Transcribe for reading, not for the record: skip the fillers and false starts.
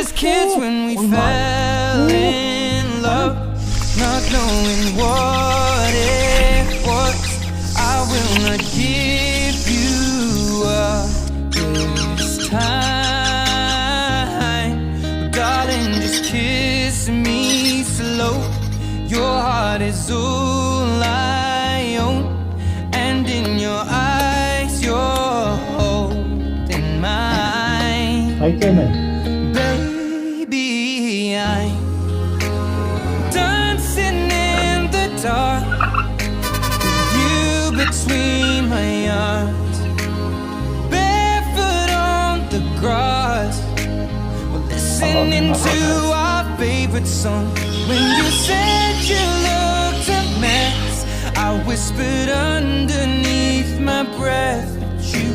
just kids when we fell in love, not knowing what it was. I will not give you up this time, but darling, just kiss me slow. Your heart is all I own, and in your eyes you're holding mine. Baby, I'm dancing in the dark, you between my arms, barefoot on the grass. We're listening to our favorite song. When you said you looked a mess, I whispered underneath my breath, but you